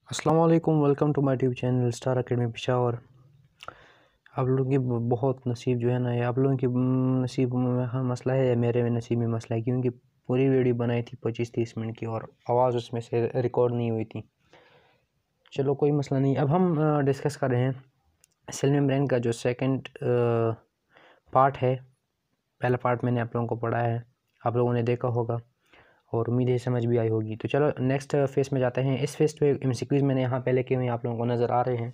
अस्सलाम वालेकुम, welcome to my YouTube channel Star Academy Peshawar. आप लोगों की बहुत नसीब जो है ना, ये आप लोगों की नसीब में हाँ मसला है या मेरे में नसीब में मसला है, क्योंकि पूरी वीडियो बनाई थी 25-30 मिनट की और आवाज़ उसमें से रिकॉर्ड नहीं हुई थी। चलो कोई मसला नहीं। अब हम डिस्कस कर रहे हैं सेल मेम्ब्रेन का जो सेकंड पार्ट है। पहला पार्ट मैंने आप लोगों को पढ़ाया है, आप लोगों ने देखा होगा और उम्मीद है समझ भी आई होगी। तो चलो नेक्स्ट फेस में जाते हैं। इस फेस पे एमसीक्यूज़ मैंने यहाँ पहले किए हुए आप लोगों को नज़र आ रहे हैं।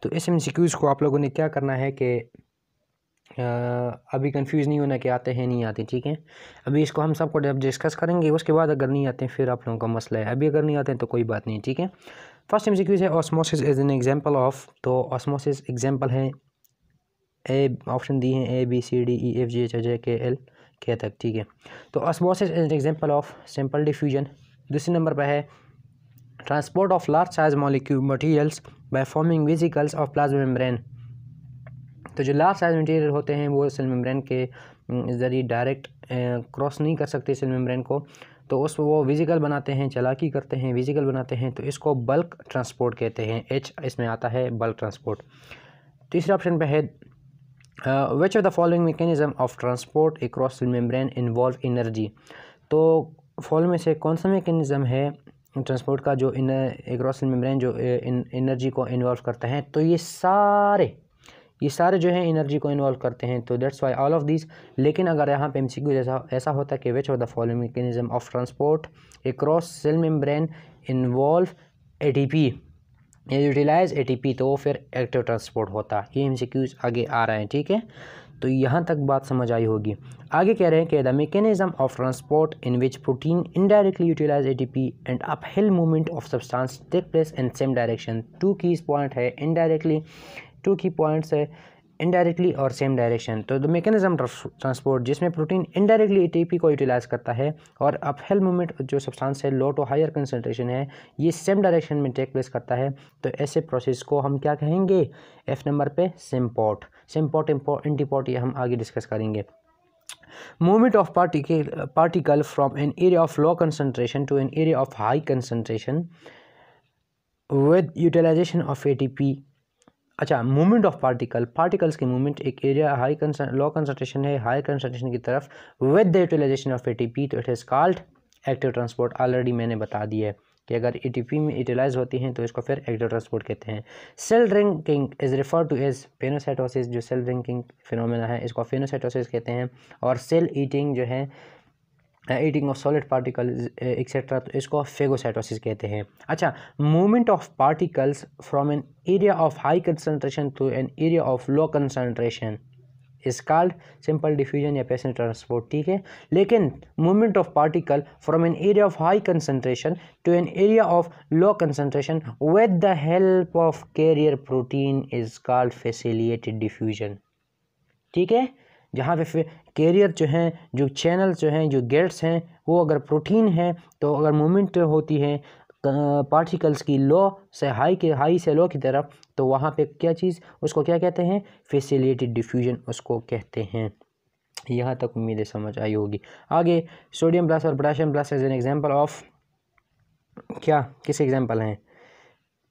तो इस एमसीक्यूज़ को आप लोगों ने क्या करना है कि अभी कंफ्यूज नहीं होना कि आते हैं नहीं आते, ठीक है। अभी इसको हम सबको जब डिस्कस करेंगे उसके बाद अगर नहीं आते फिर आप लोगों का मसला है। अभी अगर नहीं आते हैं तो कोई बात नहीं, ठीक है। फर्स्ट एमसीक्यूज़ है osmosis is an example of. तो ऑस्मोसिस एग्जांपल है, ए ऑप्शन दी हैं ABCDEFGHIJKL के तक, ठीक है। तो osmosis is example of simple diffusion. दूसरे नंबर पर है transport of large size molecule materials by forming vesicles of plasma membrane. तो जो लार्ज साइज मटेरियल होते हैं वो सेल मेम्ब्रेन के ज़रिए डायरेक्ट क्रॉस नहीं कर सकते सेल मेम्ब्रेन को, तो उस वो वेसिकल बनाते हैं, चालाकी करते हैं, वेसिकल बनाते हैं, तो इसको बल्क ट्रांसपोर्ट कहते हैं। H इसमें आता है बल्क ट्रांसपोर्ट। तीसरे ऑप्शन पे है which of the following mechanism of transport across cell membrane involve energy। तो फॉलोइंग में से कौन सा मैकेनिज़्म है ट्रांसपोर्ट का जो across cell membrane जो एनर्जी को इन्वॉल्व करता है। तो ये सारे जो हैं एनर्जी को इन्वॉल्व करते हैं, तो that's why all of this. लेकिन अगर यहाँ पे एमसीक्यू ऐसा होता है कि which of the following mechanism of transport across cell membrane involve ATP या यूटिलाइज एटीपी, तो वो फिर एक्टिव ट्रांसपोर्ट होता। ये एमसीक्यूज आगे आ रहे हैं, ठीक है। तो यहाँ तक बात समझ आई होगी। आगे कह रहे हैं कि the mechanism of transport in which protein indirectly utilize ATP and uphill movement of substance take place in same direction. Two keys point है इनडायरेक्टली, टू की पॉइंट्स है इनडायरेक्टली और सेम डायरेक्शन। तो द मैकेनिज्म ट्रांसपोर्ट जिसमें protein indirectly ATP को utilize करता है और uphill movement जो सब्सटेंस है लो टू हायर कंसंट्रेशन है ये सेम डायरेक्शन में टेक प्लेस करता है, तो ऐसे प्रोसेस को हम क्या कहेंगे? एफ नंबर पे सिम्पोर्ट। सिम्पोर्ट एंटीपोर्ट ये हम आगे डिस्कस करेंगे। Movement of particle from an area of low concentration to an area of high concentration with utilization of ATP. अच्छा, मूवमेंट ऑफ पार्टिकल्स की मूवमेंट एक एरिया लो कंसंट्रेशन है high concentration की तरफ with the utilization of ATP, तो it is called active transport. Already मैंने बता दिया है कि अगर एटीपी में यूटिलाइज होती हैं तो इसको फिर एक्टिव ट्रांसपोर्ट कहते हैं। Cell drinking is refer to as phagocytosis. जो सेल रिंकिंग फिनोमेना है इसको फेनोसाइटोसिस कहते हैं। और सेल ईटिंग जो है eating of solid particle etcetera, तो इसको फेगोसाइटोसिस कहते हैं। अच्छा, movement of particles from an area of high concentration to an area of low concentration is called simple diffusion या पैसिव ट्रांसपोर्ट, ठीक है। लेकिन movement of particle from an area of high concentration to an area of low concentration with the help of carrier protein is called facilitated diffusion, ठीक है। जहाँ पे career जो हैं, जो चैनल्स जो हैं, जो गेट्स हैं, वो अगर प्रोटीन है तो अगर मूवमेंट होती है पार्टिकल्स की लो से हाई से लो की तरफ, तो वहाँ पे क्या चीज़ उसको क्या कहते हैं? फैसिलिटेटेड डिफ्यूजन उसको कहते हैं। यहाँ तक उम्मीद है समझ आई होगी। आगे सोडियम प्लस और potassium plus as an example of क्या, किस एग्जांपल हैं?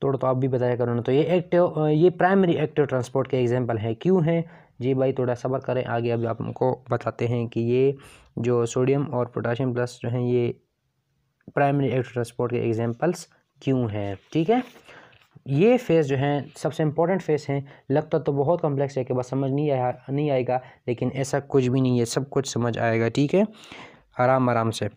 थोड़ा तो आप भी बताया करो ना। तो ये प्राइमरी एक्टिव ट्रांसपोर्ट के एग्जांपल है। क्यों है जी भाई? थोड़ा सब्र करें, आगे अभी आपको बताते हैं कि ये जो सोडियम और पोटेशियम प्लस जो हैं ये प्राइमरी एक्टिव ट्रांसपोर्ट के एग्जांपल्स क्यों हैं, ठीक है। ये फेस जो हैं सबसे इम्पोर्टेंट फेस हैं। लगता तो बहुत कॉम्प्लेक्स है कि बस समझ नहीं आएगा, लेकिन ऐसा कुछ भी नहीं है, सब कुछ समझ आएगा, ठीक है, आराम से।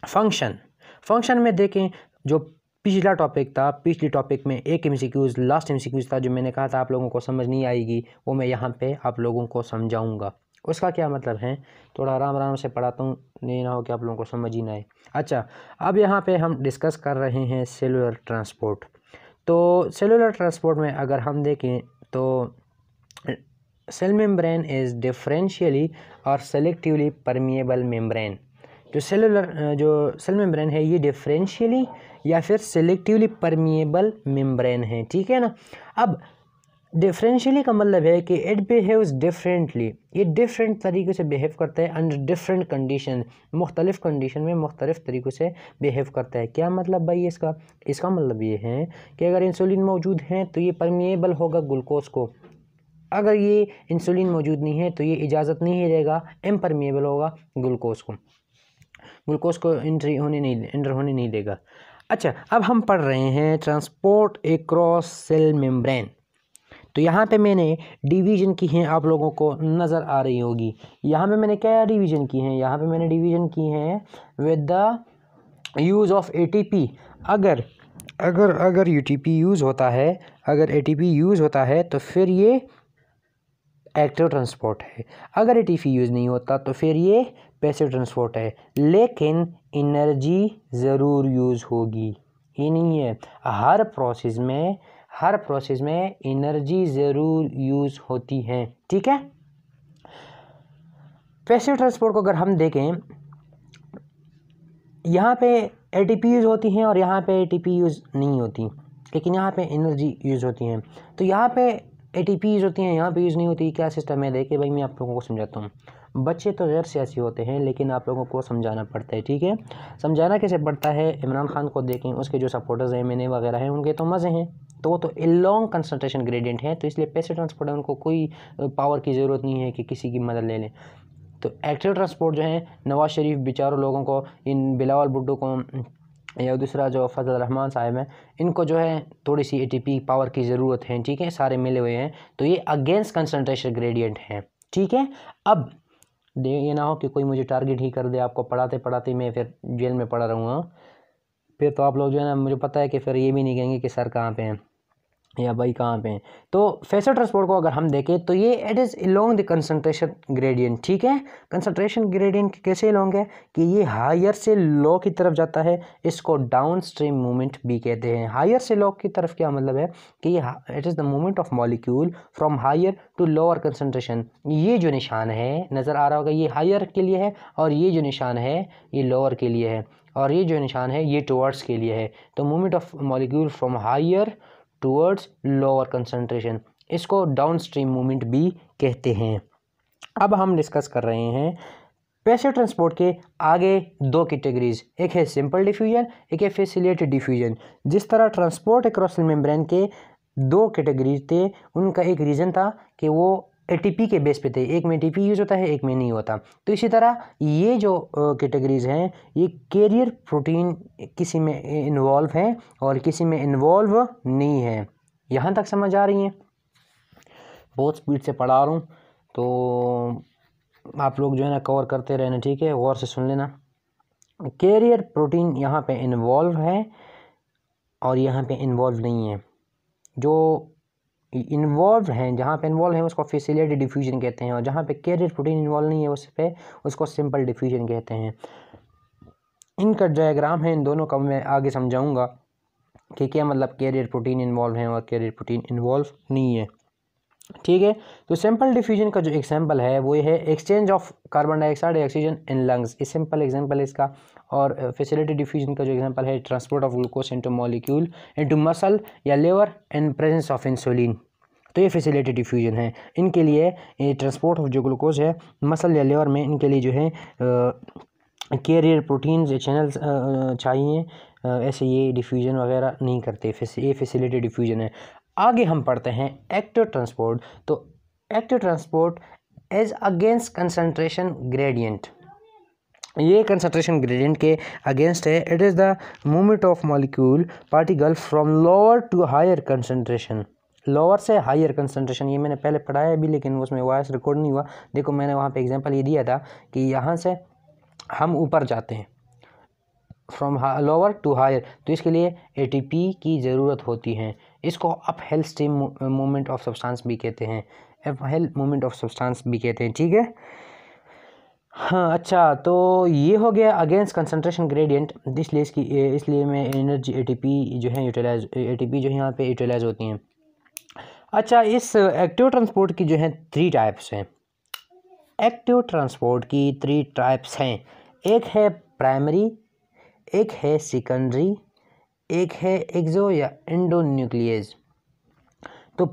फंक्शन में देखें, जो पिछला टॉपिक था, पिछली टॉपिक में एक एमसीक्यूज़ लास्ट एमसीक्यूज़ था जो मैंने कहा था आप लोगों को समझ नहीं आएगी, वो मैं यहाँ पे आप लोगों को समझाऊंगा। उसका क्या मतलब है, थोड़ा आराम से पढ़ाता हूँ, नहीं ना हो कि आप लोगों को समझ ही ना आए। अच्छा, अब यहाँ पे हम डिस्कस कर रहे हैं सेलुलर ट्रांसपोर्ट। तो सेलुलर ट्रांसपोर्ट में अगर हम देखें तो सेल मेम्ब्रेन इज़ डिफरेंशियली और सेलेक्टिवली परमिएबल मेम्ब्रेन। जो सेल मेम्ब्रेन है ये डिफरेंशियली या फिर सेलेक्टिवली परमिएबल मेम्ब्रेन है, ठीक है ना। अब डिफरेंशियली का मतलब है कि इट बिहेव्स डिफरेंटली, ये डिफरेंट तरीके से बिहेव करता है अंडर डिफरेंट कंडीशन, मुख्तलिफ कंडीशन में मुख्तलिफ तरीक़ों से बिहेव करता है। क्या मतलब भाई इसका? इसका मतलब ये है कि अगर इंसुलिन मौजूद है तो ये परमिएबल होगा ग्लूकोज को, अगर ये इंसुलिन मौजूद नहीं है तो ये इजाज़त नहीं देगा, इम्परमिएबल होगा ग्लूकोज को एंटर होने नहीं देगा। अच्छा, अब हम पढ़ रहे हैं ट्रांसपोर्ट एक्रॉस सेल मेम्ब्रेन। तो यहाँ पे मैंने डिवीज़न की हैं, आप लोगों को नज़र आ रही होगी। यहाँ पे मैंने क्या डिवीज़न की हैं? यहाँ पे मैंने डिवीज़न की हैं with the use of ATP. अगर अगर अगर यूटीपी यूज़ होता है, अगर एटीपी यूज़ होता है तो फिर ये एक्टिव ट्रांसपोर्ट है, अगर एटीपी यूज़ नहीं होता तो फिर ये पैसिव ट्रांसपोर्ट है। लेकिन एनर्जी ज़रूर यूज़ होगी, ये नहीं है हर प्रोसेस में एनर्जी ज़रूर यूज़ होती है, ठीक है। पैसिव ट्रांसपोर्ट को अगर हम देखें, यहाँ पे एटीपी यूज़ होती हैं और यहाँ पे एटीपी यूज़ नहीं होती, लेकिन यहाँ पे एनर्जी यूज़ होती हैं। तो यहाँ पे एटीपी यूज़ होती हैं, यहाँ पे यूज़ नहीं होती। क्या सिस्टम है देखिए भाई, मैं आप लोगों को समझाता हूँ। बच्चे तो गैर सियासी होते हैं लेकिन आप लोगों को समझाना पड़ता है, ठीक है। समझाना कैसे पड़ता है? इमरान खान को देखें, उसके जो सपोर्टर्स हैं, मैंने वगैरह हैं, उनके तो मज़े हैं, तो वो तो लॉन्ग कंसंट्रेशन ग्रेडियंट है, तो इसलिए पैसिव ट्रांसपोर्ट है, उनको कोई पावर की ज़रूरत नहीं है कि किसी की मदद ले लें। तो एक्टिव ट्रांसपोर्ट जो है, नवाज शरीफ बेचारों लोगों को, इन बिलावल भुट्टो को या दूसरा जो फजल रहमान साहब हैं, इनको जो है थोड़ी सी एटीपी पावर की ज़रूरत है, ठीक है, सारे मिले हुए हैं, तो ये अगेंस्ट कंसंट्रेशन ग्रेडियंट है, ठीक है। अब ये ना हो कि कोई मुझे टारगेट ही कर दे, आपको पढ़ाते पढ़ाते मैं फिर जेल में पड़ा रहूँगा, फिर तो आप लोग जो है ना, मुझे पता है कि फिर ये भी नहीं कहेंगे कि सर कहाँ पे हैं या भाई कहाँ पे हैं। तो पैसिव ट्रांसपोर्ट को अगर हम देखें तो ये it is along the concentration gradient, ठीक है। कंसंट्रेशन ग्रेडियंट कैसे अलोंग है कि ये हायर से लो की तरफ जाता है, इसको डाउन स्ट्रीम मूवमेंट भी कहते हैं। हायर से लो की तरफ क्या मतलब है कि ये it is the movement of molecule from higher to lower concentration. ये जो निशान है नज़र आ रहा होगा, ये हायर के लिए है, और ये जो निशान है ये लोअर के लिए है, और ये जो निशान है ये टुवर्ड्स के लिए है। तो movement of molecule from higher towards lower concentration, इसको डाउन स्ट्रीम मूवमेंट भी कहते हैं। अब हम डिस्कस कर रहे हैं पैसिव ट्रांसपोर्ट के आगे दो कैटेगरीज, एक है सिंपल डिफ्यूजन, एक है फैसिलिटेटेड डिफ्यूजन। जिस तरह ट्रांसपोर्ट अक्रॉस सेल मेम्ब्रेन के दो कैटेगरीज थे, उनका एक रीज़न था कि वो एटीपी के बेस पे थे, एक में एटीपी यूज़ होता है, एक में नहीं होता। तो इसी तरह ये जो कैटेगरीज हैं, ये कैरियर प्रोटीन किसी में इन्वॉल्व हैं और किसी में इन्वॉल्व नहीं है। यहाँ तक समझ आ रही हैं? बहुत स्पीड से पढ़ा रहा हूँ, तो आप लोग जो है ना कवर करते रहना, ठीक है, गौर से सुन लेना। कैरियर प्रोटीन यहाँ पे इन्वॉल्व है और यहाँ पे इन्वॉल्व नहीं है। जो इन्वॉल्व हैं, जहाँ पे इन्वॉल्व हैं उसको फैसिलिटेटेड डिफ्यूजन कहते हैं, और जहाँ पे कैरियर प्रोटीन इन्वॉल्व नहीं है उसको सिंपल डिफ्यूजन कहते हैं। इनका डायग्राम है, इन दोनों का मैं आगे समझाऊंगा कि क्या मतलब कैरियर प्रोटीन इन्वॉल्व है और कैरियर प्रोटीन इन्वॉल्व नहीं है, ठीक है। तो सिंपल डिफ्यूजन का जो एग्जांपल है वो ये है exchange of carbon dioxide oxygen in lungs, ये सिंपल एग्जांपल है इसका। और फैसिलिटेटेड डिफ्यूजन का जो एग्जांपल है transport of glucose into molecule into muscle या liver in presence of insulin. तो ये फैसिलिटेटेड डिफ्यूजन है। इनके लिए ट्रांसपोर्ट ऑफ जो ग्लूकोज है मसल या लिवर में, इनके लिए जो है कैरियर प्रोटीन्स या चैनल्स चाहिए, ऐसे ये डिफ्यूजन वगैरह नहीं करते, ये फैसिलिटेटेड डिफ्यूजन है। आगे हम पढ़ते हैं एक्टिव ट्रांसपोर्ट। तो active transport as against concentration gradient, ये कंसंट्रेशन ग्रेडियंट के अगेंस्ट है। It is the movement of molecule particle from lower to higher concentration, lower से हायर कंसंट्रेशन। ये मैंने पहले पढ़ाया भी लेकिन उसमें वॉइस रिकॉर्ड नहीं हुआ। देखो मैंने वहाँ पे एग्जांपल ये दिया था कि यहाँ से हम ऊपर जाते हैं फ्रॉम लोअर टू हायर, तो इसके लिए एटीपी की ज़रूरत होती है। इसको up hello stream movement of substance भी कहते हैं, up hello movement of substance भी कहते हैं, ठीक है। हाँ अच्छा, तो ये हो गया अगेंस्ट कंसंट्रेशन ग्रेडियंट, इसलिए मैं एनर्जी एटीपी जो है यूटिलाइज, एटीपी जो है यहाँ पे यूटिलाइज होती हैं। अच्छा, इस एक्टिव ट्रांसपोर्ट की जो है 3 टाइप्स हैं। एक्टिव ट्रांसपोर्ट की 3 टाइप्स हैं, एक है प्राइमरी, एक है सेकेंडरी, एक है एक्सो या एंडोन्यूक्लियस। तो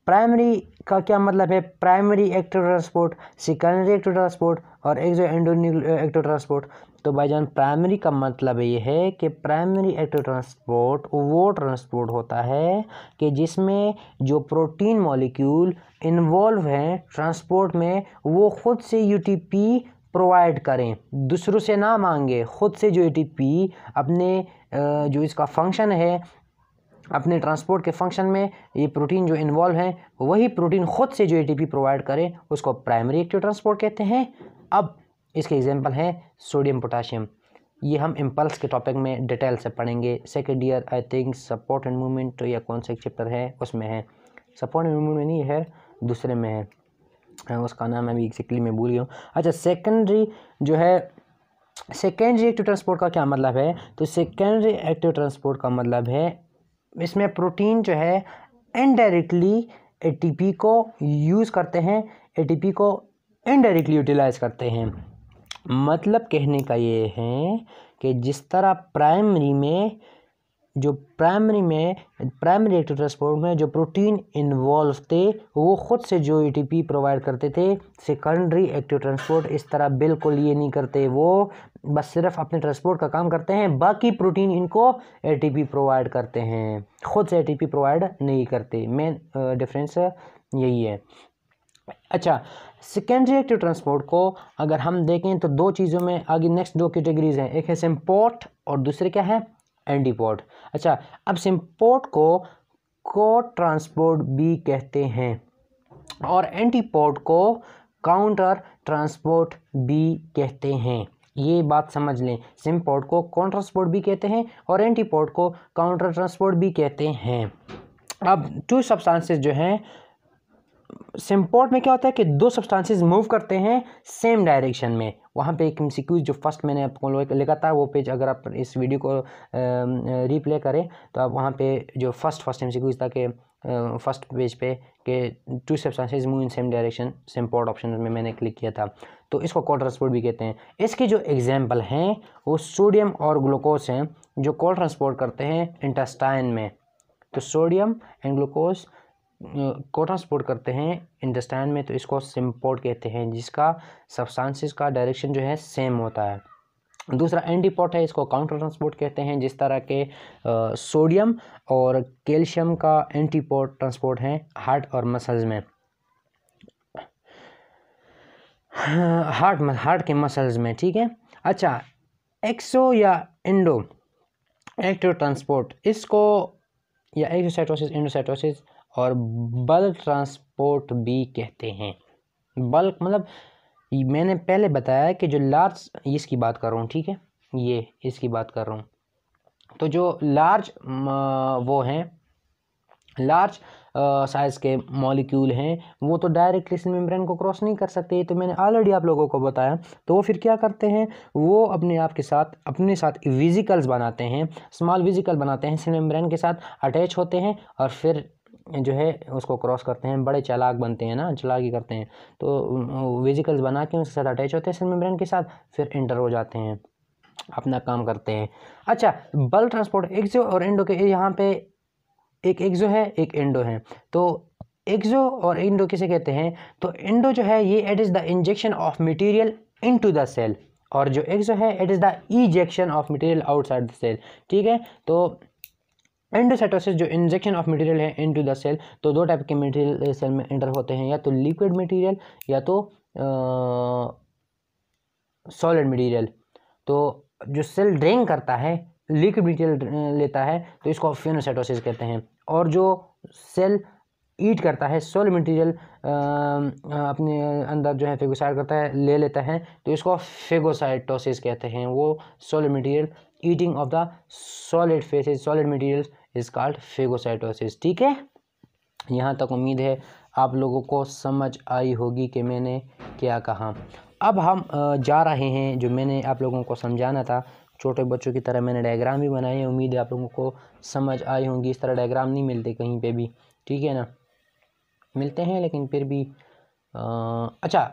प्राइमरी का क्या मतलब है? Primary active transport, secondary active transport और एक्सो एंडो एक्टिव ट्रांसपोर्ट। तो भाईजान प्राइमरी का मतलब ये है कि प्राइमरी एक्टिव ट्रांसपोर्ट वो ट्रांसपोर्ट होता है कि जिसमें जो प्रोटीन मॉलिक्यूल इन्वॉल्व हैं ट्रांसपोर्ट में वो खुद से यूटीपी प्रोवाइड करें, दूसरों से ना मांगे, खुद से जो यूटीपी अपने जो इसका फंक्शन है, अपने ट्रांसपोर्ट के फंक्शन में ये प्रोटीन जो इन्वॉल्व हैं वही प्रोटीन खुद से जो एटीपी प्रोवाइड करे उसको प्राइमरी एक्टिव ट्रांसपोर्ट कहते हैं। अब इसके एग्जांपल हैं सोडियम पोटाशियम। ये हम इम्पल्स के टॉपिक में डिटेल से पढ़ेंगे, second year I think support and movement या कौन सा एक चैप्टर है उसमें है, सपोर्ट एंड मूवमेंट में नहीं है, दूसरे में है, उसका नाम अभी एक्जैक्टली मैं भूल गया हूँ। अच्छा, सेकेंडरी जो है, सेकेंडरी एक्टिव ट्रांसपोर्ट का क्या मतलब है? तो सेकेंडरी एक्टिव ट्रांसपोर्ट का मतलब है इसमें प्रोटीन जो है इनडायरेक्टली एटीपी को यूज़ करते हैं, एटीपी को इनडायरेक्टली यूटिलाइज करते हैं। मतलब कहने का ये है कि जिस तरह प्राइमरी एक्टिव ट्रांसपोर्ट में जो प्रोटीन इन्वॉल्व थे वो खुद से जो एटीपी प्रोवाइड करते थे, सेकेंडरी एक्टिव ट्रांसपोर्ट इस तरह बिल्कुल ये नहीं करते, वो बस सिर्फ अपने ट्रांसपोर्ट का काम करते हैं, बाकी प्रोटीन इनको एटीपी प्रोवाइड करते हैं, खुद से एटीपी प्रोवाइड नहीं करते। मेन डिफरेंस यही है। अच्छा, सेकेंडरी एक्टिव ट्रांसपोर्ट को अगर हम देखें तो दो चीज़ों में आगे नेक्स्ट दो कैटेगरीज हैं, एक है सिम्पोर्ट और दूसरे क्या है? एंटीपोर्ट। अच्छा, अब सिम्पोर्ट को ट्रांसपोर्ट भी कहते हैं और एंटीपोर्ट को काउंटर ट्रांसपोर्ट भी कहते हैं। ये बात समझ लें, सिम्पोर्ट को काउंटर ट्रांसपोर्ट भी कहते हैं और एंटीपोर्ट को काउंटर ट्रांसपोर्ट भी कहते हैं। अब टू सब्सटेंसेस जो हैं, सिम्पोर्ट में क्या होता है कि दो सब्सटेंसेस मूव करते हैं सेम डायरेक्शन में। वहाँ पे एक एमसीक्यू जो फर्स्ट मैंने आपको लिखा था वो पेज अगर आप इस वीडियो को रिप्ले करें तो आप वहाँ पे जो फर्स्ट एमसीक्यू था कि फर्स्ट पेज पे कि to substances move in same direction, symport option में मैंने क्लिक किया था। तो इसको कोल्ड ट्रांसपोर्ट भी कहते हैं। इसके जो एग्जाम्पल हैं वो सोडियम और ग्लूकोज हैं जो कोल्ड ट्रांसपोर्ट करते हैं इंटेस्टाइन में। तो सोडियम एंड ग्लूकोज को ट्रांसपोर्ट करते हैं इंटेस्टाइन में, तो इसको सिम्पोर्ट कहते हैं जिसका सब्सटेंसेस का डायरेक्शन जो है सेम होता है। दूसरा एंटीपोर्ट है, इसको काउंटर ट्रांसपोर्ट कहते हैं, जिस तरह के सोडियम और कैल्शियम का एंटीपोर्ट ट्रांसपोर्ट है हार्ट और मसल्स में, हार्ट के मसल्स में, ठीक है। अच्छा, एक्सो या एंडो एक्टिव ट्रांसपोर्ट, इसको या एक्सोसाइटोसिस, एंडोसाइटोसिस और बल्क ट्रांसपोर्ट भी कहते हैं। बल्क मतलब मैंने पहले बताया कि जो लार्ज, इसकी बात कर रहा हूँ, ठीक है, ये इसकी बात कर रहा हूँ। तो जो लार्ज वो हैं, लार्ज साइज़ के मॉलिक्यूल हैं वो तो डायरेक्टली सेल मेम्ब्रेन को क्रॉस नहीं कर सकते, तो मैंने ऑलरेडी आप लोगों को बताया। तो वो फिर क्या करते हैं, वो अपने साथ वेसिकल्स बनाते हैं, स्मॉल वेसिकल बनाते हैं, सेल मेम्ब्रेन के साथ अटैच होते हैं और फिर जो है उसको क्रॉस करते हैं। बड़े चालाक बनते हैं ना, चालाकी करते हैं, तो वेसिकल्स बना के उसके साथ अटैच होते हैं सेल मेम्ब्रेन के साथ, फिर एंटर हो जाते हैं, अपना काम करते हैं। अच्छा, बल्क ट्रांसपोर्ट एक्सो और एंडो के, यहाँ पे एक एक्सो है एक एंडो है। तो एक्सो और एंडो किसे कहते हैं? तो एंडो जो है ये it is the injection of material into the cell, और जो एक्सो है it is the ejection of material outside the cell, ठीक है। तो एंडोसाइटोसिस जो इंजेक्शन ऑफ मटेरियल है इनटू द सेल, तो दो टाइप के मटेरियल सेल में एंटर होते हैं, या तो लिक्विड मटेरियल या तो सॉलिड मटेरियल। तो जो सेल ड्रेन करता है, लिक्विड मटेरियल लेता है, तो इसको फेनोसाइटोसिस कहते हैं, और जो सेल ईट करता है, सॉलिड मटेरियल अपने अंदर जो है फेगोसाइट करता है, ले लेता है, तो इसको फेगोसाइटोसिस कहते हैं। वो solid material eating of the solid faces, solid material is called phagocytosis, ठीक है। यहाँ तक उम्मीद है आप लोगों को समझ आई होगी कि मैंने क्या कहा। अब हम जा रहे हैं, जो मैंने आप लोगों को समझाना था, छोटे बच्चों की तरह मैंने डायग्राम भी बनाए हैं, उम्मीद है आप लोगों को समझ आई होंगी। इस तरह डायग्राम नहीं मिलते कहीं पे भी, ठीक है ना, मिलते हैं लेकिन फिर भी अच्छा,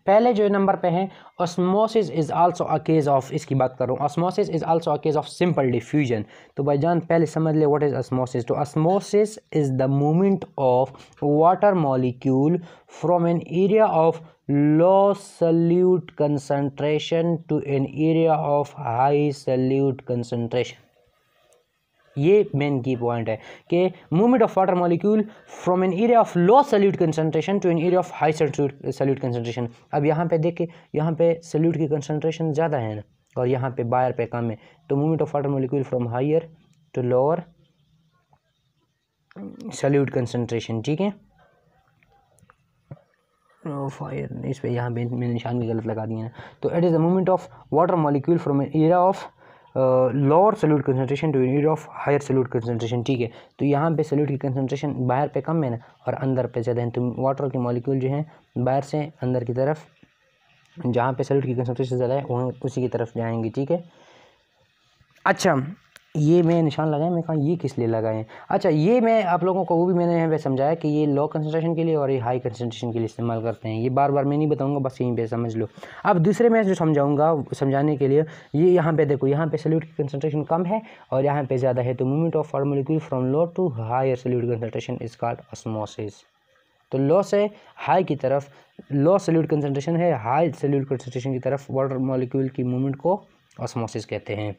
पहले जो नंबर पे है osmosis is also a case of, इसकी बात कर रहा हूँ, osmosis is also a case of simple diffusion. तो भाईजान पहले समझ ले व्हाट इज ऑस्मोसिस। तो osmosis is the movement of water molecule from an area of low solute concentration to an area of high solute concentration. ये main key point है कि movement of water molecule from an area of low solute concentration to an area of high solute concentration. अब यहाँ पे देखिए, यहाँ पे salute की कंसंट्रेशन ज़्यादा है ना, और यहाँ पे बायर पे कम है। तो movement of water molecule from higher to lower solute concentration, ठीक है। फायर इस पे यहाँ पे मैंने निशान भी गलत लगा दिया है। तो it is the movement of water molecule from an area of lower solute concentration to area of higher solute concentration, ठीक है। तो यहाँ पे सल्यूट की कंसंट्रेशन बाहर पे कम है ना, और अंदर पे ज़्यादा है। तो वाटर के मॉलिक्यूल जो हैं बाहर से अंदर की तरफ, जहाँ पे सल्यूट की कंसंट्रेशन ज़्यादा है वहाँ उसी की तरफ जाएंगे, ठीक है। अच्छा, ये मैं निशान लगाए, मैं कहा ये किस लिए लगाए। अच्छा, ये मैं आप लोगों को वो भी मैंने यहाँ पे समझाया कि ये लो कंसंट्रेशन के लिए और ये हाई कंसंट्रेशन के लिए इस्तेमाल करते हैं। ये बार बार मैं नहीं बताऊंगा, बस यहीं पे समझ लो। अब दूसरे मैं जो समझाऊंगा समझाने के लिए, ये यहाँ पे देखो, यहाँ पे सल्यूट की कंसंट्रेशन कम है और यहाँ पे ज़्यादा है। तो movement of water molecule from low to higher solute concentration is called osmosis. तो लो से हाई की तरफ, लो सल्यूट कंसंट्रेशन है, हाई सल्यूट कंसंट्रेशन की तरफ वाटर मॉलिक्यूल की मूवमेंट को ऑस्मोसिस कहते हैं।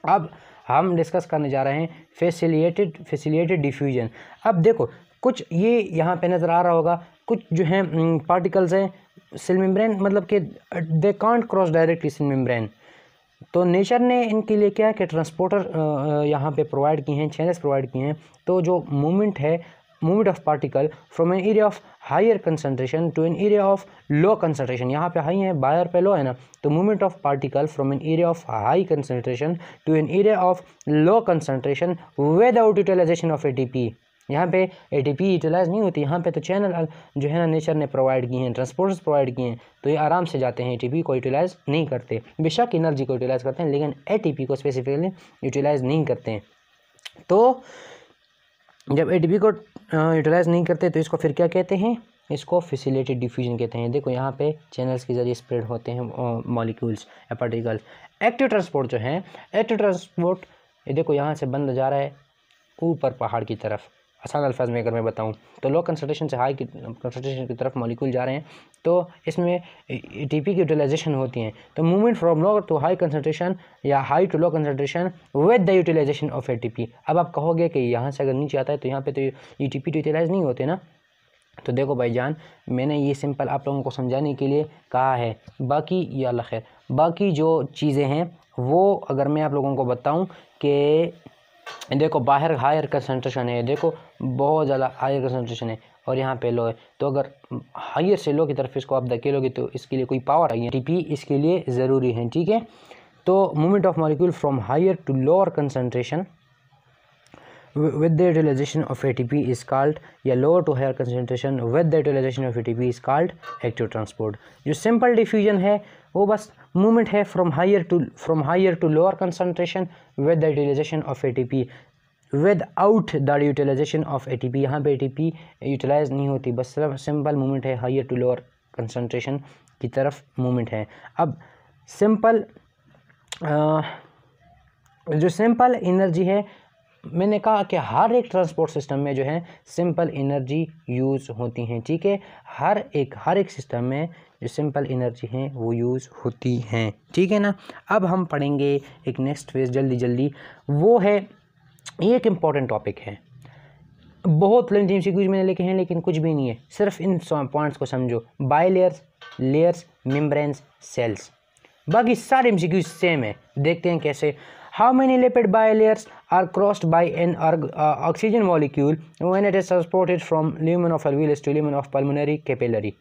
अब हम डिस्कस करने जा रहे हैं फैसिलिटेटेड डिफ्यूजन। अब देखो, कुछ ये यहाँ पे नज़र आ रहा होगा, कुछ जो है पार्टिकल्स हैं सेल मेम्ब्रेन, मतलब कि they can't cross directly cell membrane. तो नेचर ने इनके लिए क्या है कि ट्रांसपोर्टर यहाँ पे प्रोवाइड किए हैं, चैनल्स प्रोवाइड किए हैं। तो जो मूवमेंट है, movement of particle from an area of higher concentration to an area of low concentration, यहाँ पे हाई है, बाहर पे लो है ना। तो movement of particle from an area of high concentration to an area of low concentration without utilization of ATP. यहाँ पे एटीपी यूटिलाइज नहीं होती, यहाँ पे तो चैनल जो है ना नेचर ने प्रोवाइड किए हैं, ट्रांसपोर्टर्स प्रोवाइड किए हैं, तो ये आराम से जाते हैं, एटीपी को यूटिलाइज नहीं करते। बेशक एनर्जी को यूटिलाइज करते हैं, लेकिन एटीपी को स्पेसिफिकली यूटिलाइज नहीं करते हैं। तो जब एटीपी को यूटिलाइज नहीं करते तो इसको फिर क्या कहते हैं, इसको फैसिलिटेटेड डिफ्यूजन कहते हैं। देखो यहाँ पे चैनल्स के जरिए स्प्रेड होते हैं मॉलिक्यूल्स या पार्टिकल्स। एक्टिव ट्रांसपोर्ट जो है, एक्टिव ट्रांसपोर्ट ये देखो यहाँ से बंद जा रहा है ऊपर पहाड़ की तरफ। आसान अल्फाज में अगर मैं बताऊँ तो लो कंसंट्रेशन से हाई कंसंट्रेशन की तरफ मॉलिक्यूल जा रहे हैं, तो इसमें एटीपी की यूटिलाइजेशन होती है। तो movement from low to high concentration या high to low concentration with the utilization of ATP. अब आप कहोगे कि यहाँ से अगर नीचे आता है तो यहाँ पे तो एटीपी यूटिलाइज नहीं होते ना। तो देखो भाईजान, मैंने ये सिंपल आप लोगों को समझाने के लिए कहा है। बाकी या अल्लाह खैर, बाकी जो चीज़ें हैं वो अगर मैं आप लोगों को बताऊं कि देखो बाहर हायर कंसंट्रेशन है, देखो बहुत ज़्यादा हायर कंसंट्रेशन है और यहाँ पे लो है। तो अगर हायर से लो की तरफ इसको आप धकेलोगे तो इसके लिए कोई पावर आई है, एटीपी इसके लिए ज़रूरी है, ठीक है। तो movement of molecule from higher to lower concentration with the utilization of ATP is called, या lower to higher concentration with the utilization of ATP is called active transport। जो simple diffusion है वो बस movement है from higher to lower concentration with the utilization of ATP without the utilization of ATP। यहाँ पे ATP utilise नहीं होती, बस सिंपल मूवमेंट है, हायर टू लोअर कंसंट्रेशन की तरफ मूवमेंट है। अब सिंपल जो सिंपल एनर्जी है, मैंने कहा कि हर एक ट्रांसपोर्ट सिस्टम में जो है सिंपल एनर्जी यूज़ होती हैं, ठीक है। हर एक सिस्टम में जो सिंपल एनर्जी हैं वो यूज़ होती हैं, ठीक है ना। अब हम पढ़ेंगे एक नेक्स्ट फेज जल्दी, वो है, ये एक इम्पॉर्टेंट टॉपिक है, बहुत लेंथ एमसीक्यूज मैंने लिखे हैं लेकिन कुछ भी नहीं है, सिर्फ इन पॉइंट्स को समझो। बाइलेयर्स, लेयर्स, मेम्ब्रेन्स, सेल्स, बाकी सारे एमसीक्यूज सेम है। देखते हैं कैसे। How many lipid bilayers are crossed by an oxygen molecule when it is transported from lumen of alveolus to lumen of pulmonary capillary?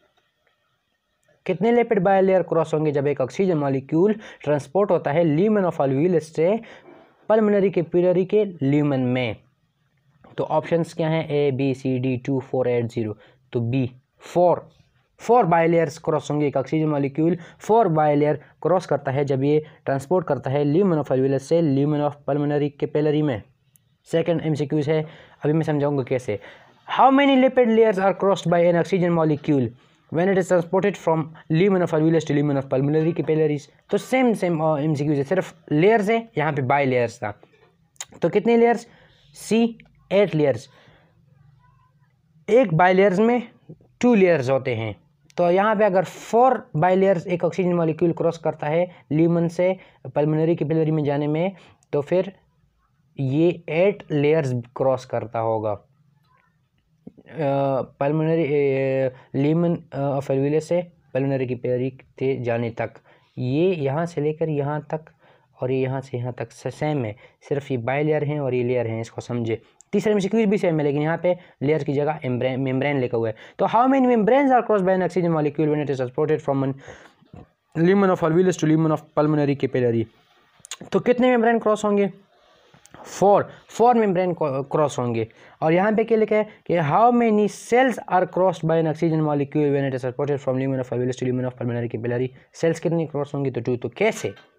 कितने लिपिड बायलेयर क्रॉस होंगे जब एक ऑक्सीजन मॉलिक्यूल ट्रांसपोर्ट होता है ल्यूमेन ऑफ alveolus से pulmonary capillary के lumen में? तो ऑप्शंस क्या हैं? A, B, C, D, 2, 4, 8, 0। तो B, 4 बायलेयर्स क्रॉस होंगे। एक ऑक्सीजन मॉलिक्यूल 4 बायलेयर क्रॉस करता है जब ये ट्रांसपोर्ट करता है ल्यूमेन ऑफ alveolus से ल्यूमेन ऑफ पल्मोनरी कैपिलरी में। सेकंड एमसीक्यू है, अभी मैं समझाऊंगा कैसे। How many lipid layers are crossed by an oxygen molecule when it is transported from lumen of alveolus to lumen of pulmonary capillaries. तो same MCQs है, सिर्फ layers है, यहाँ पे बाई लेयर्स था। तो कितने लेयर्स? सी 8 लेयर्स। एक बाई लेयर्स में 2 लेयर्स होते हैं। तो यहाँ पे अगर 4 बाई लेयर्स एक ऑक्सीजन मॉलिक्यूल क्रॉस करता है ल्यूमेन से पल्मोनरी कैपिलरी में जाने में, तो फिर ये 8 लेयर्स क्रॉस करता होगा पल्मोनरी ल्यूमेन ऑफ अल्वियस से पल्मोनरी कैपिलरी के जाने तक। ये यहाँ से लेकर यहाँ तक और ये यहाँ से यहाँ तक सेम है, सिर्फ ये बाई लेयर हैं और ये लेयर हैं, इसको समझे। तीसरे में सिक्वेंस भी सेम है, लेकिन यहाँ पे लेयर की जगह मेम्ब्रेन लिखा हुआ है। तो how many membranes are crossed by an oxygen molecule when it is transported from lumen of alveolus to lumen of pulmonary capillary. तो कितने मेम्ब्रेन क्रॉस होंगे? 4 मेम्ब्रेन क्रॉस होंगे। और यहाँ पे क्या लिखा है कि how many cells are crossed by an oxygen molecule when it is transported from lumen of alveolus to lumen of pulmonary capillary. Cells कितनी क्रॉस होंगी? तो 2। तो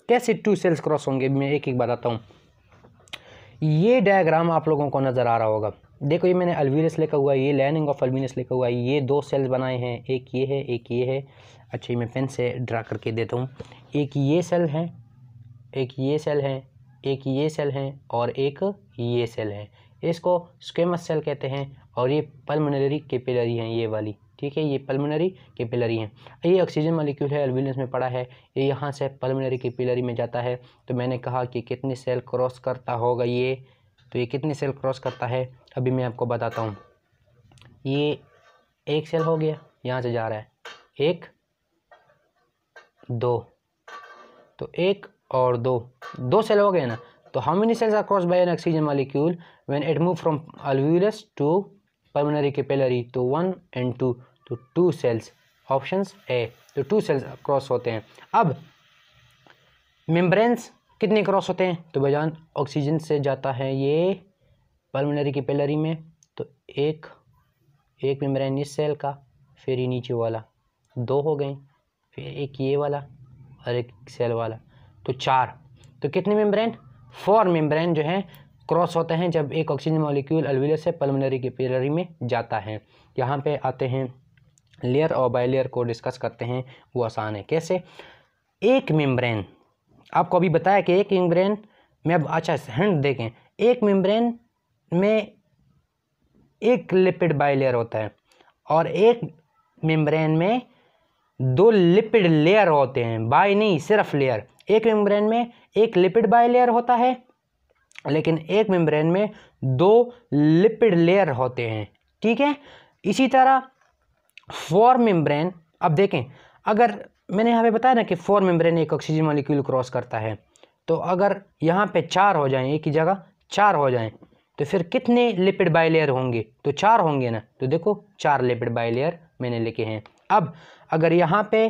कैसे 2 सेल्स क्रॉस होंगे, मैं एक एक बताता हूँ। ये डायग्राम आप लोगों को नज़र आ रहा होगा। देखो ये मैंने अल्वियस लिखा हुआ है, ये लाइनिंग ऑफ अल्वियस लिखा हुआ है, ये 2 सेल्स बनाए हैं, एक ये है एक ये है। अच्छा, मैं पेन से ड्रा करके देता हूँ। एक ये सेल है, एक ये सेल है, एक ये सेल है और एक ये सेल है। इसको स्क्वेमस सेल कहते हैं और ये पल्मोनरी कैपिलरी हैं, ये वाली, ठीक है, ये पल्मोनरी कैपिलरी हैं। ये ऑक्सीजन मॉलिक्यूल है, अल्वियस में पड़ा है, ये यहाँ से पल्मोनरी कैपिलरी में जाता है। तो मैंने कहा कि कितने सेल क्रॉस करता होगा ये, तो ये कितने सेल क्रॉस करता है अभी मैं आपको बताता हूँ। ये एक सेल हो गया, यहाँ से जा रहा है 1 2, तो 1 और 2 सेल हो गए ना। तो how many cells are crossed by an oxygen molecule when it move from alveolus to pulmonary capillary? तो 1 and 2, तो 2 सेल्स, ऑप्शंस ए। तो 2 सेल्स क्रॉस होते हैं। अब मेम्ब्रेन्स कितने क्रॉस होते हैं? तो भाईजान ऑक्सीजन से जाता है ये पल्मोनरी कैपिलरी में, तो एक मेम्ब्रेन इस सेल का, फिर ये नीचे वाला 2 हो गए, फिर एक ये वाला और एक सेल वाला, तो 4। तो कितने मेम्ब्रेन? 4 मेम्ब्रेन जो हैं क्रॉस होते हैं जब एक ऑक्सीजन मॉलिक्यूल अल्वियस से पल्मोनरी कैपिलरी में जाता है। यहाँ पे आते हैं लेयर और बाई लेयर को डिस्कस करते हैं, वो आसान है। कैसे? एक मेम्ब्रेन, आपको अभी बताया कि एक मेम्ब्रेन में, अब अच्छा हिंट देखें, एक मेम्ब्रेन में एक लिपिड बाई लेयर होता है और एक मेम्ब्रेन में 2 लिपिड लेयर होते हैं, बाई नहीं सिर्फ लेयर। एक मेम्ब्रेन में एक लिपिड बाई लेयर होता है, लेकिन एक मेम्ब्रेन में 2 लिपिड लेयर होते हैं, ठीक है। इसी तरह 4 मेम्ब्रेन, अब देखें, अगर मैंने यहाँ पे बताया ना कि 4 मेम्ब्रेन एक ऑक्सीजन मॉलिक्यूल क्रॉस करता है, तो अगर यहाँ पे 4 हो जाएं, एक ही जगह 4 हो जाएं, तो फिर कितने लिपिड बाई लेयर होंगे? तो 4 होंगे ना। तो देखो 4 लिपिड बाई लेयर मैंने लिखे हैं। अब अगर यहाँ पे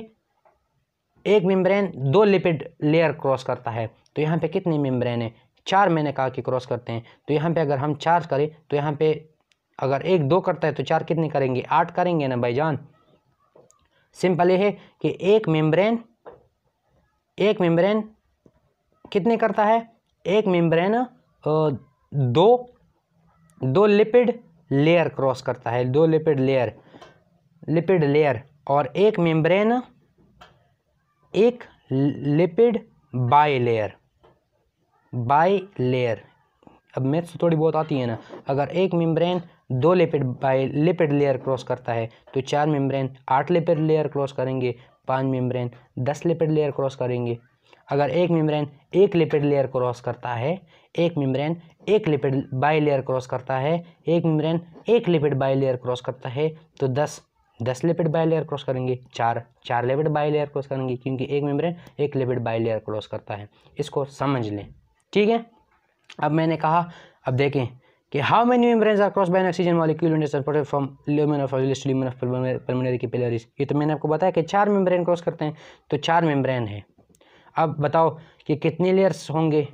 एक मेम्ब्रेन 2 लिपिड लेयर क्रॉस करता है, तो यहाँ पे कितने मेम्ब्रेन है? 4 मैंने कहा कि क्रॉस करते हैं। तो यहाँ पे अगर हम 4 करें, तो यहाँ पे अगर 1 2 करता है तो 4 कितने करेंगे? 8 करेंगे ना भाईजान। सिंपल ये है कि एक मेम्ब्रेन कितने करता है? एक मेम्ब्रेन 2 लिपिड लेयर क्रॉस करता है, 2 लिपिड लेयर, और एक मेम्ब्रेन एक लिपिड बाई लेयर। अब मैथ्स थोड़ी बहुत आती है ना। अगर एक मेम्ब्रेन 2 लिपिड लेयर क्रॉस करता है, तो 4 मेम्ब्रेन 8 लिपिड लेयर क्रॉस करेंगे, 5 मेम्ब्रेन 10 लिपिड लेयर क्रॉस करेंगे। अगर एक मेम्ब्रेन एक लिपिड लेयर क्रॉस करता है, एक मेम्ब्रेन एक लिपिड बाई लेयर क्रॉस करता है, एक मेम्ब्रेन एक लिपिड बाई लेयर क्रॉस करता है, तो 10 लिपिड बाई लेयर क्रॉस करेंगे, 4 लिपिड बाई लेयर क्रॉस करेंगे, क्योंकि एक मेम्ब्रेन एक लिपिड बाई लेयर क्रॉस करता है। इसको समझ लें, ठीक है। अब मैंने कहा, अब देखें कि how many membranes are crossed by an oxygen molecule when it is transported from lumen of alveolus to lumen of pulmonary capillaries. ये तो मैंने आपको बताया कि 4 मेम्ब्रेन क्रॉस करते हैं, तो 4 मेम्ब्रेन है। अब बताओ कि कितने लेयर्स होंगे?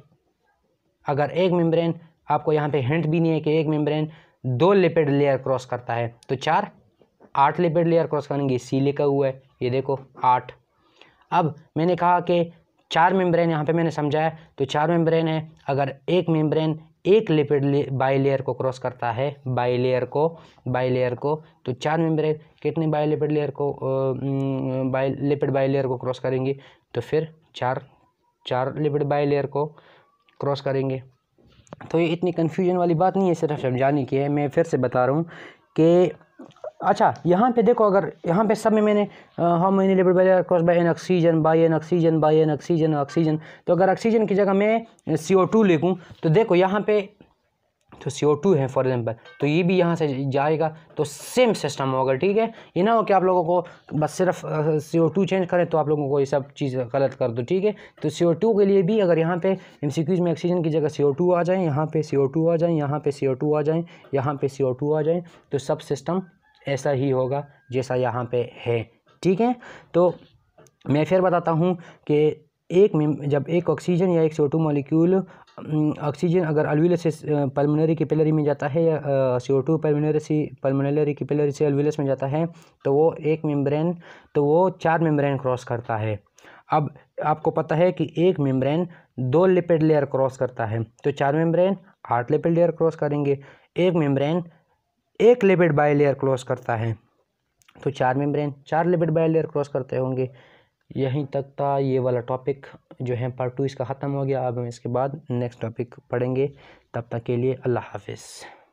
अगर एक मेम्ब्रेन, आपको यहाँ पे हिंट भी नहीं है कि एक मेम्ब्रेन 2 लिपिड लेयर क्रॉस करता है, तो 4 8 लिपिड लेयर क्रॉस करेंगे, सी लिखा हुआ है, ये देखो 8। अब मैंने कहा कि 4 मेम्ब्रेन यहाँ पे मैंने समझाया, तो 4 मेम्ब्रेन है। अगर एक मेम्ब्रेन एक लिपिड बाइलेयर को क्रॉस करता है, बाइलेयर को, तो 4 मेम्ब्रेन कितने बाइलिपिड लेयर को लिपिड बाइलेयर को क्रॉस करेंगे, तो फिर 4 लिपिड बाइलेयर को क्रॉस करेंगे। तो ये इतनी कन्फ्यूजन वाली बात नहीं है, सिर्फ समझाने की है। मैं फिर से बता रहा हूँ कि अच्छा यहाँ पे देखो, अगर यहाँ पे सब में मैंने how many lipid bilayer cross bye an oxygen, oxygen, तो अगर ऑक्सीजन की जगह मैं CO2 लिखूँ तो देखो यहाँ पे तो CO2 है फॉर एग्जांपल, तो ये भी यहाँ से जाएगा, तो सेम सिस्टम होगा, ठीक है। ये ना हो कि आप लोगों को बस सिर्फ CO2 चेंज करें तो आप लोगों को ये सब चीज़ गलत कर दो, ठीक है। तो CO2 के लिए भी अगर यहाँ पे MCQs में ऑक्सीजन की जगह CO2 आ जाए, यहाँ पे CO2 आ जाए, यहाँ पे CO2 आ जाए, यहाँ पे CO2 आ जाए, तो सब सिस्टम ऐसा ही होगा जैसा यहाँ पे है, ठीक है। तो मैं फिर बताता हूँ कि जब एक ऑक्सीजन या एक CO2 मॉलिक्यूल, ऑक्सीजन अगर अल्वियस से पल्मोनरी कैपिलरी में जाता है, या CO2 पल्मोनरी कैपिलरी से अल्वियस में जाता है, तो वो 4 मेम्ब्रेन क्रॉस करता है। अब आपको पता है कि एक मेम्ब्रेन 2 लिपिड लेयर क्रॉस करता है, तो 4 मेम्ब्रेन 8 लिपिड लेयर क्रॉस करेंगे। एक मेम्ब्रेन एक लिपिड बाइलेयर क्रॉस करता है, तो 4 मेम्ब्रेन 4 लिपिड बाइलेयर क्रॉस करते होंगे। यहीं तक था ये वाला टॉपिक जो है पार्ट 2 इसका ख़त्म हो गया। अब हम इसके बाद नेक्स्ट टॉपिक पढ़ेंगे। तब तक के लिए अल्लाह हाफिज़।